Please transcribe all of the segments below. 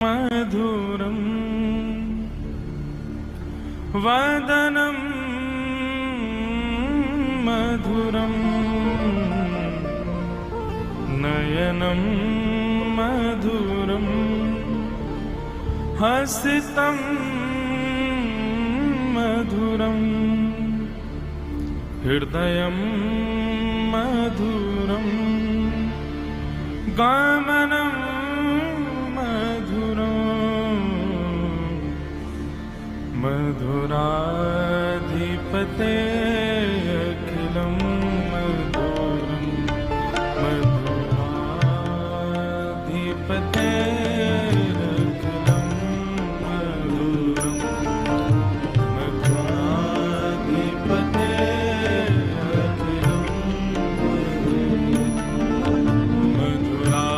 मधुरं वदनं मधुरं नयनं मधुरं हसितं मधुरं हृदयं मधुरं गमनं मधुराधिपते अखिलं मधुरं मधुराधिपते अखिलं मधुरं मधुराधिपते अखिलं मधुराधिपते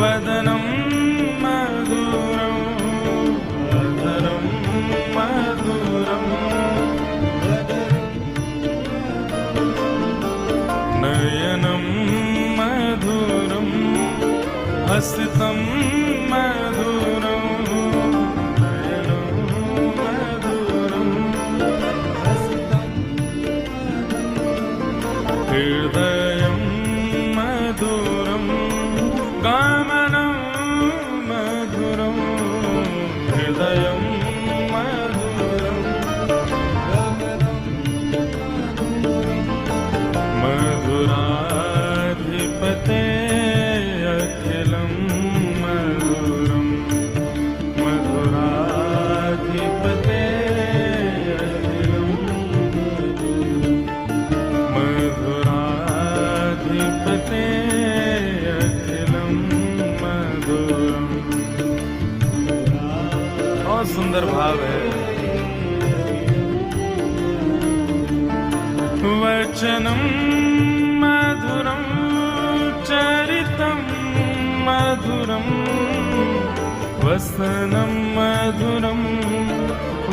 वदनं मधुरं अधरं मधुरं नयनं मधुरं हसितं मधुरं नयनं मधुरं हृदयं मधुरं गमनं मधुरं हृदयं मधुरं मधुराधिपते अखिलं मधुरं मधुराधिपते अखिलं मधुराधिपते बहुत सुंदर भाव है। वचनं मधुरं चरितं मधुरं वसनं मधुरं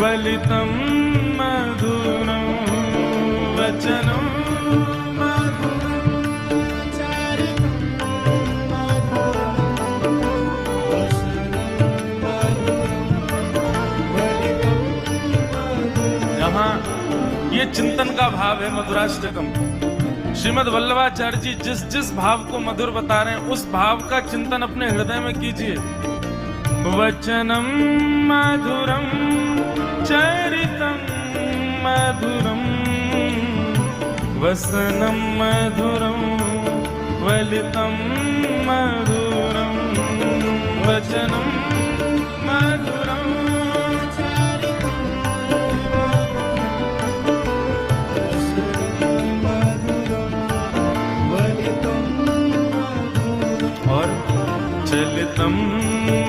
वलितं मधुरं वचनं ये चिंतन का भाव है मधुराष्टकम। श्रीमद् वल्लभाचार्य जी जिस जिस भाव को मधुर बता रहे हैं उस भाव का चिंतन अपने हृदय में कीजिए। वचनं मधुरं चरितं मधुरं वसनं मधुरं वलितं मधुरं वचनं मधुरं चलितं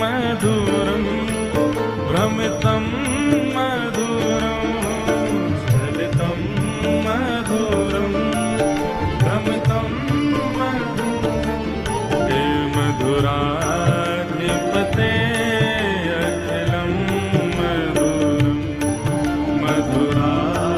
मधुरं भ्रमितं मधुरं चलितं मधुरं भ्रमितं मधुरं हे मधुराधिपते अखिलं मधुरं मधुराधिपते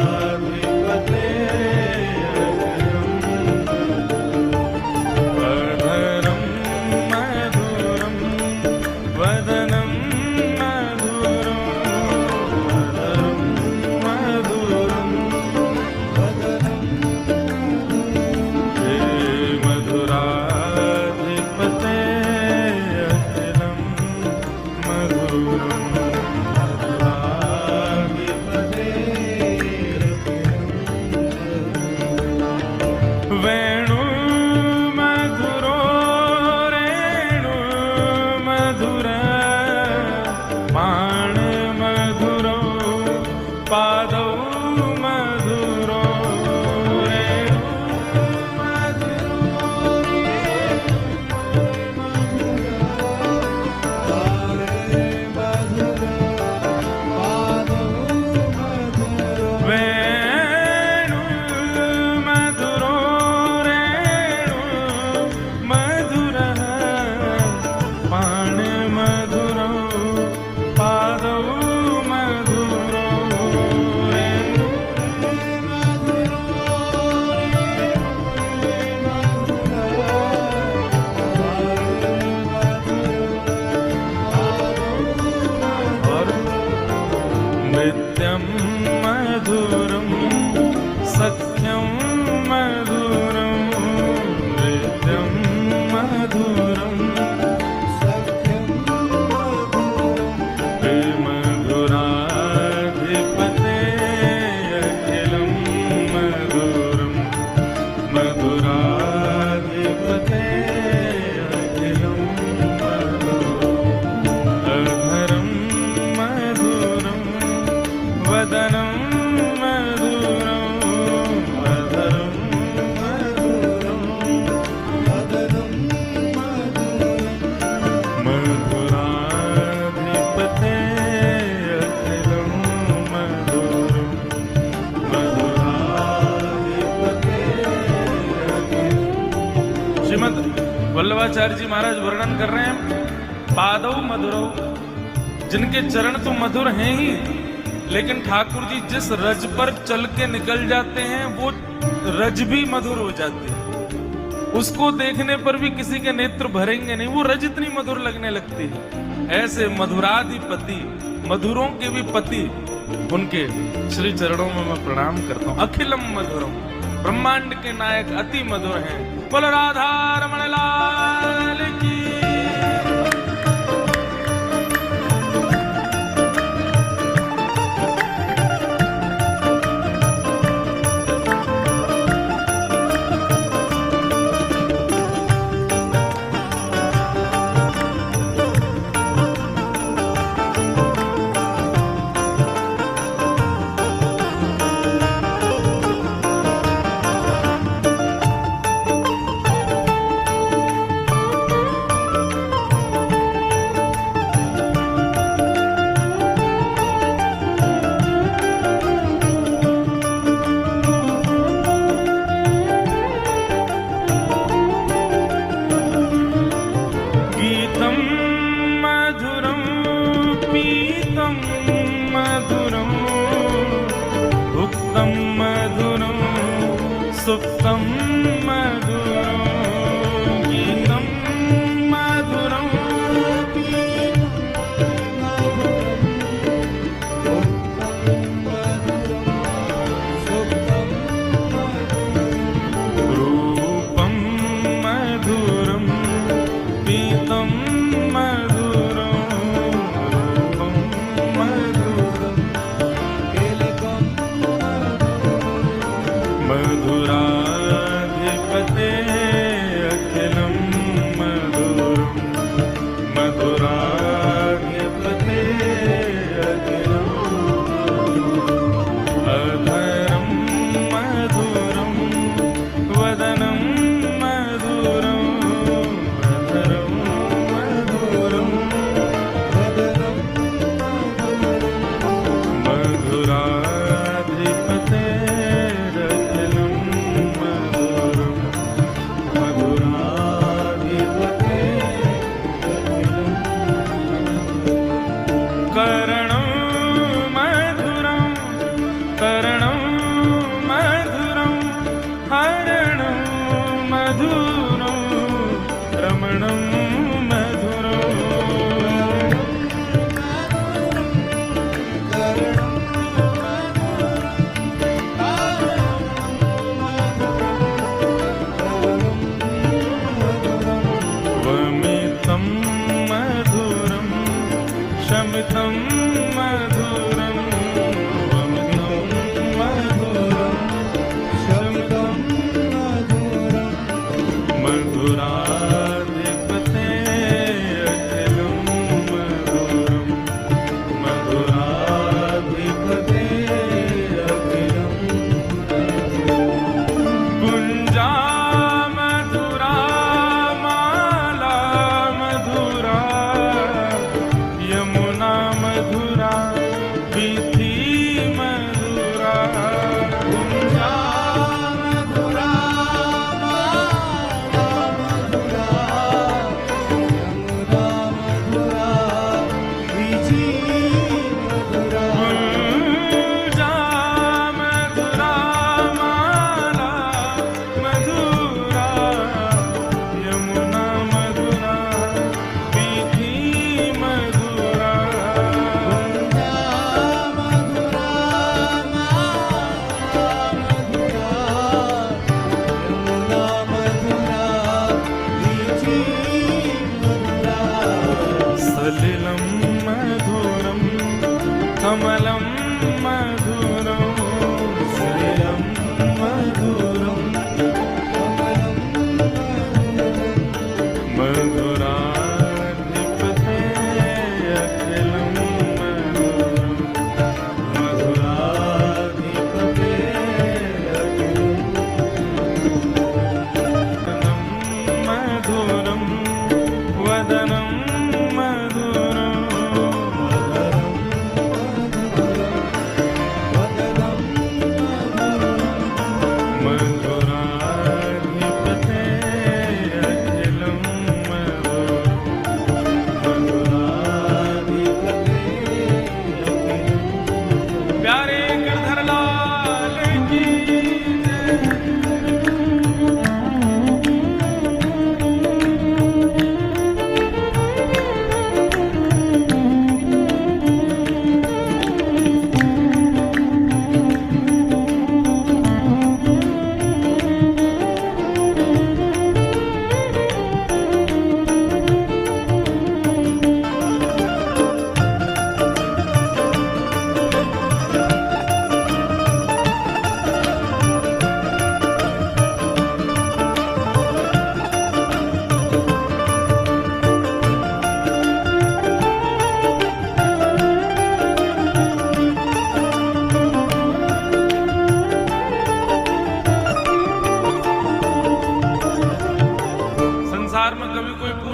मधुराधिपते अखिलं मधुरं मधुराधिपते अखिलं। श्रीमद वल्लभाचार्य जी महाराज वर्णन कर रहे हैं, पादौ मधुरौ, जिनके चरण तो मधुर हैं ही, लेकिन ठाकुर जी जिस रज पर चल के निकल जाते हैं वो रज भी मधुर हो जाती है। उसको देखने पर भी किसी के नेत्र भरेंगे नहीं, वो रज इतनी मधुर लगने लगती है। ऐसे मधुराधिपति, मधुरों के भी पति, उनके श्री चरणों में मैं प्रणाम करता हूँ। अखिलम मधुरम, ब्रह्मांड के नायक अति मधुर हैं। बोलो राधा रमण लाल की। सुप्तं मधुरं गीतं मधुरं रूपं मधुरं पीतं मधुरं रूपं मधुरं मधुराधिपते अखिलं मधुरं मधुराधिपते अखिलं अधरं मधुरं वदनं मधुरं अधरं मधुरं वदनं मधुराधिपते शमितं मधुरं वमितं मधुरं शमितं मधुरं मधुराधिपते अखिलं मधुरं मधुराधिपते अखिलं गुञ्जा मधुरा माला मधुर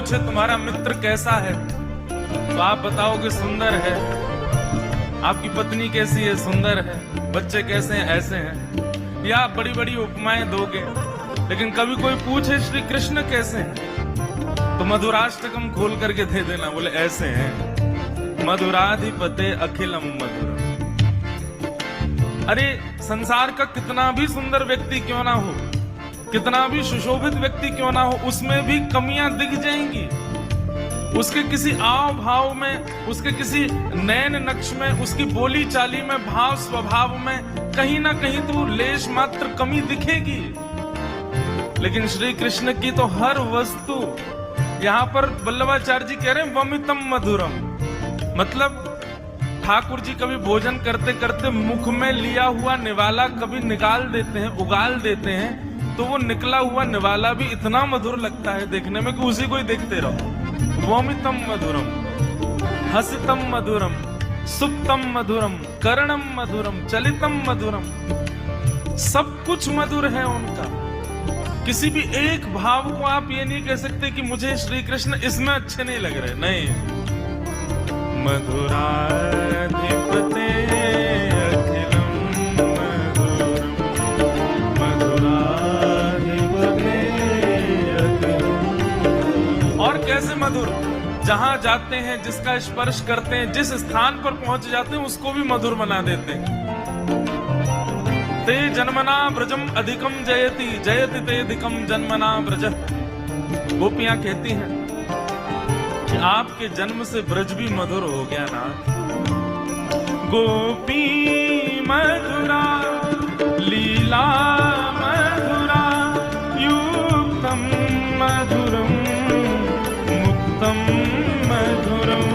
पूछे तुम्हारा मित्र कैसा है, तो आप बताओगे सुंदर है। आपकी पत्नी कैसी है? सुंदर है। बच्चे कैसे हैं? ऐसे हैं। या बड़ी बड़ी उपमाएं दोगे। लेकिन कभी कोई पूछे श्री कृष्ण कैसे हैं, तो मधुराष्टकम खोल करके दे देना, बोले ऐसे हैं। मधुराधिपते अखिलम मधुर। अरे संसार का कितना भी सुंदर व्यक्ति क्यों ना हो, कितना भी सुशोभित व्यक्ति क्यों ना हो, उसमें भी कमियां दिख जाएंगी। उसके किसी आव भाव में, उसके किसी नैन नक्श में, उसकी बोली चाली में, भाव स्वभाव में कहीं ना कहीं तो लेश मात्र कमी दिखेगी। लेकिन श्री कृष्ण की तो हर वस्तु, यहाँ पर वल्लभाचार्य जी कह रहे हैं वमितम मधुरम, मतलब ठाकुर जी कभी भोजन करते करते मुख में लिया हुआ निवाला कभी निकाल देते हैं, उगाल देते हैं, तो वो निकला हुआ निवाला भी इतना मधुर लगता है देखने में कि उसी को ही देखते रहो। वमितम मधुरम, हसितम मधुरम, सुप्तम मधुरम, कर्णम मधुरम, चलितम मधुरम, सब कुछ मधुर है उनका। किसी भी एक भाव को आप ये नहीं कह सकते कि मुझे श्री कृष्ण इसमें अच्छे नहीं लग रहे, नहीं। मधुराधिपते अखिलम मधुरम, मधुराधिपते अखिलम। और कैसे मधुर, जहां जाते हैं, जिसका स्पर्श करते हैं, जिस स्थान पर पहुंच जाते हैं उसको भी मधुर बना देते हैं। ते जन्मना ब्रजम अधिकम जयति, जयति ते अधिकम जन्मना ब्रज। गोपियां कहती हैं कि आपके जन्म से ब्रज भी मधुर हो गया ना। गोपी मधुरा लीला मधुरा, युक्तम मधुरम मुक्तम मधुरम।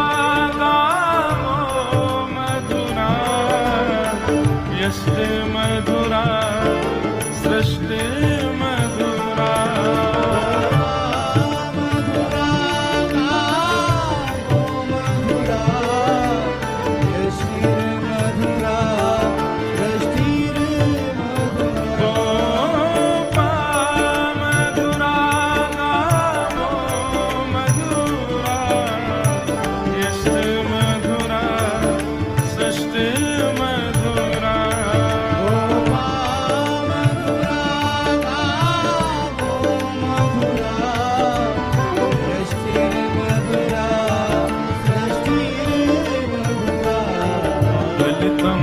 मधुरा सृष्टि मधुरा, मधुरा मधुरा सृष्टि मधुरा, सृष्टि मधुरा। गोपा मधुरा गावो मधुरा, यष्टि मधुरा सृष्टि मधुरा। ललितम